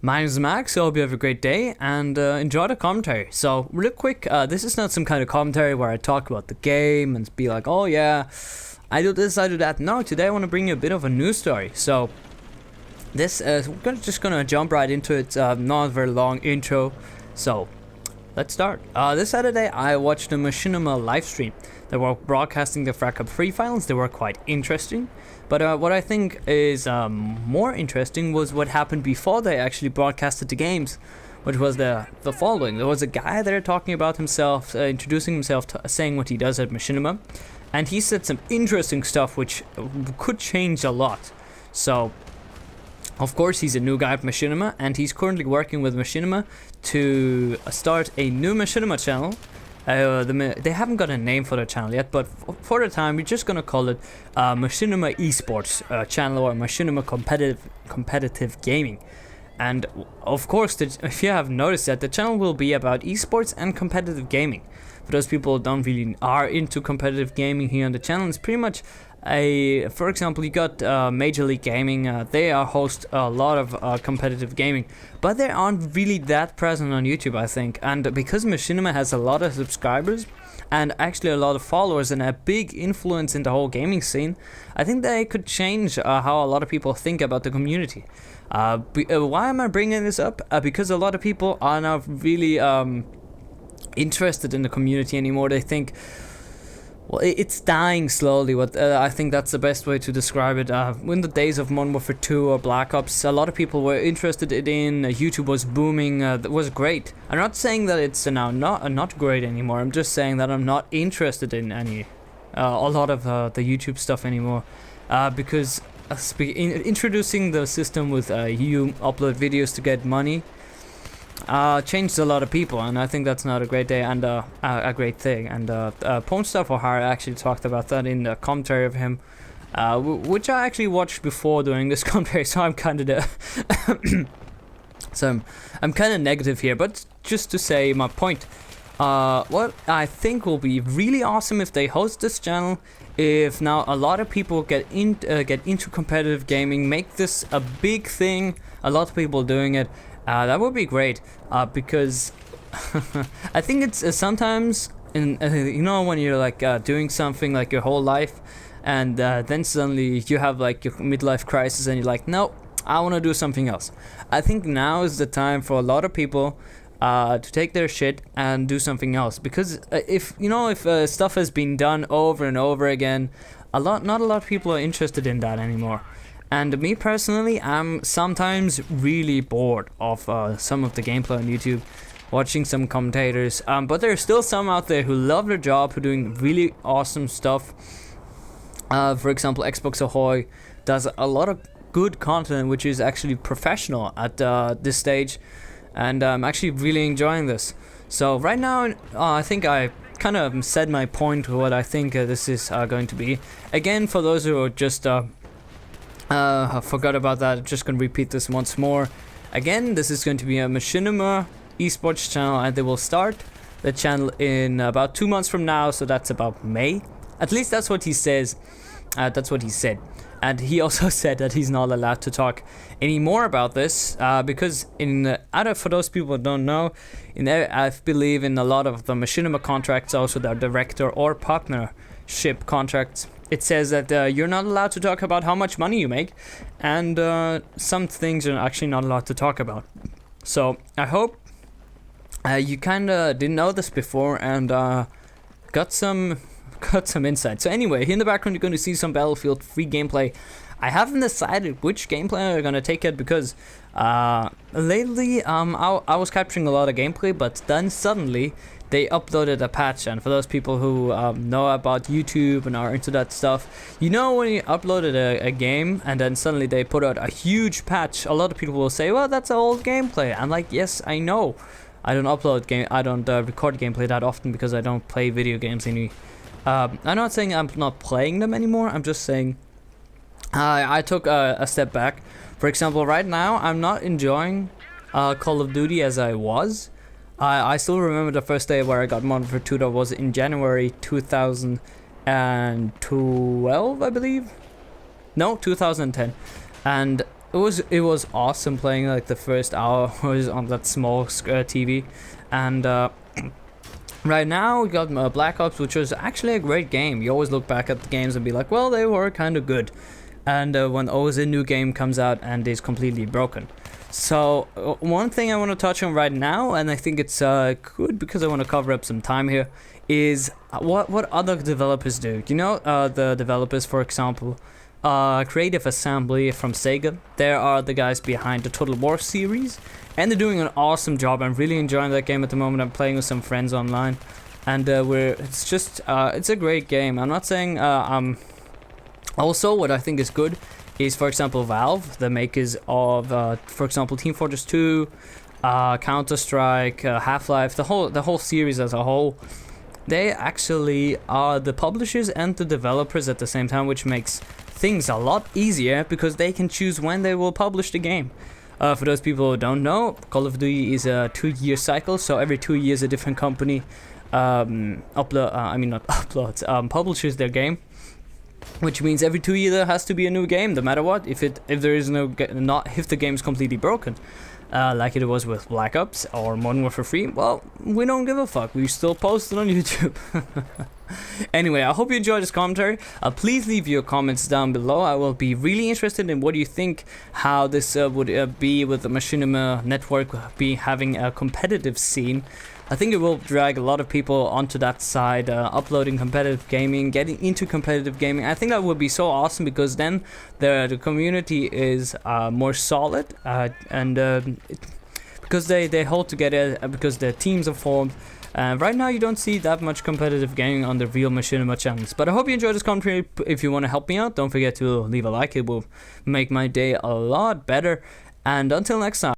My name is Max, so I hope you have a great day and enjoy the commentary. So, real quick, this is not some kind of commentary where I talk about the game and be like, oh yeah, I do this, I do that. No, today I want to bring you a bit of a news story. So, we're just gonna jump right into it, not a very long intro. So, let's start. This Saturday I watched the Machinma live stream. They were broadcasting the Frack Cup 3 finals. They were quite interesting. But what I think is more interesting was what happened before they actually broadcasted the games, which was the following. There was a guy there talking about himself, introducing himself, saying what he does at Machinima, and he said some interesting stuff which could change a lot. So, of course, he's a new guy at Machinima, and he's currently working with Machinima to start a new Machinma Channel. They haven't got a name for the channel yet, but for the time we're just gonna call it Machinima Esports Channel, or Machinima Competitive Gaming. And of course, if you have noticed that, the channel will be about esports and competitive gaming. For those people who don't really are into competitive gaming here on the channel, it's pretty much for example, you got Major League Gaming. They host a lot of competitive gaming, but they aren't really that present on YouTube, I think. And because Machinima has a lot of subscribers and actually a lot of followers and a big influence in the whole gaming scene, I think they could change how a lot of people think about the community. Why am I bringing this up? Because a lot of people are not really interested in the community anymore. They think, well, it's dying slowly. I think that's the best way to describe it. In the days of Modern Warfare 2 or Black Ops, a lot of people were interested in. YouTube was booming. That was great. I'm not saying that it's now not great anymore. I'm just saying that I'm not interested in a lot of the YouTube stuff anymore, because introducing the system with you upload videos to get money changed a lot of people, and I think that's not a great day and a great thing. And Pornstar for Hire actually talked about that in the commentary of him, which I actually watched before doing this commentary, so I'm kind of I'm kind of negative here, but just to say my point. What I think will be really awesome if they host this channel, if now a lot of people get into competitive gaming, make this a big thing, a lot of people doing it. That would be great, because I think it's sometimes when you're like doing something like your whole life, and then suddenly you have like your midlife crisis and you're like, no, I want to do something else. I think now is the time for a lot of people to take their shit and do something else, because if stuff has been done over and over again, not a lot of people are interested in that anymore. And me personally, I'm sometimes really bored of some of the gameplay on YouTube, watching some commentators. But there are still some out there who love their job, who are doing really awesome stuff. For example, Xbox Ahoy does a lot of good content, which is actually professional at this stage. And I'm actually really enjoying this. So right now, I think I kind of said my point to what I think this is going to be. Again, for those who are just I forgot about that, I'm just going to repeat this once more. Again, this is going to be a Machinima Esports channel, and they will start the channel in about 2 months from now, so that's about May. At least that's what he says. That's what he said. And he also said that he's not allowed to talk any more about this, because for those people who don't know, I believe in a lot of the Machinima contracts, also their director or partnership contracts, it says that you're not allowed to talk about how much money you make, and some things you're actually not allowed to talk about. So I hope you kind of didn't know this before and got some insight. So anyway, here in the background you're going to see some Battlefield 3 gameplay. I haven't decided which gameplay I'm going to take it, because lately I was capturing a lot of gameplay, but then suddenly they uploaded a patch. And for those people who know about YouTube and are into that stuff, when you uploaded a game and then suddenly they put out a huge patch, a lot of people will say, well, that's an old gameplay. I'm like, yes, I know. I don't record gameplay that often because I don't play video games anymore. I'm not saying I'm not playing them anymore. I'm just saying I took a step back. For example, right now I'm not enjoying Call of Duty as I was. I still remember the first day where I got Modern Warfare 2. That was in January 2012, I believe. No, 2010. And it was awesome playing like the first hour was on that small TV, and right now we got Black Ops, which was actually a great game. You always look back at the games and be like, well, they were kind of good, and when always a new game comes out and is completely broken. So one thing I want to touch on right now, and I think it's good because I want to cover up some time here, is what other developers do. You know, the developers, for example, Creative Assembly from Sega. They are the guys behind the Total War series, and they're doing an awesome job. I'm really enjoying that game at the moment. I'm playing with some friends online, and it's a great game. I'm not saying also what I think is good is, for example, Valve, the makers of for example, Team Fortress 2, Counter-Strike, Half-Life, the whole series as a whole. They actually are the publishers and the developers at the same time, which makes things a lot easier because they can choose when they will publish the game. For those people who don't know, Call of Duty is a 2-year cycle, so every 2 years a different company publishes their game, which means every 2 years there has to be a new game, no matter what. If the game is completely broken, like it was with Black Ops or Modern Warfare 3, well, we don't give a fuck. We still post it on YouTube. Anyway, I hope you enjoyed this commentary. Please leave your comments down below. I will be really interested in what you think, how this would be with the Machinima network be having a competitive scene. I think it will drag a lot of people onto that side, uploading competitive gaming, getting into competitive gaming. I think that would be so awesome because then the community is more solid, because they hold together, because their teams are formed. Right now you don't see that much competitive gaming on the real Machinima channels. But I hope you enjoyed this commentary. If you want to help me out, don't forget to leave a like. It will make my day a lot better. And until next time.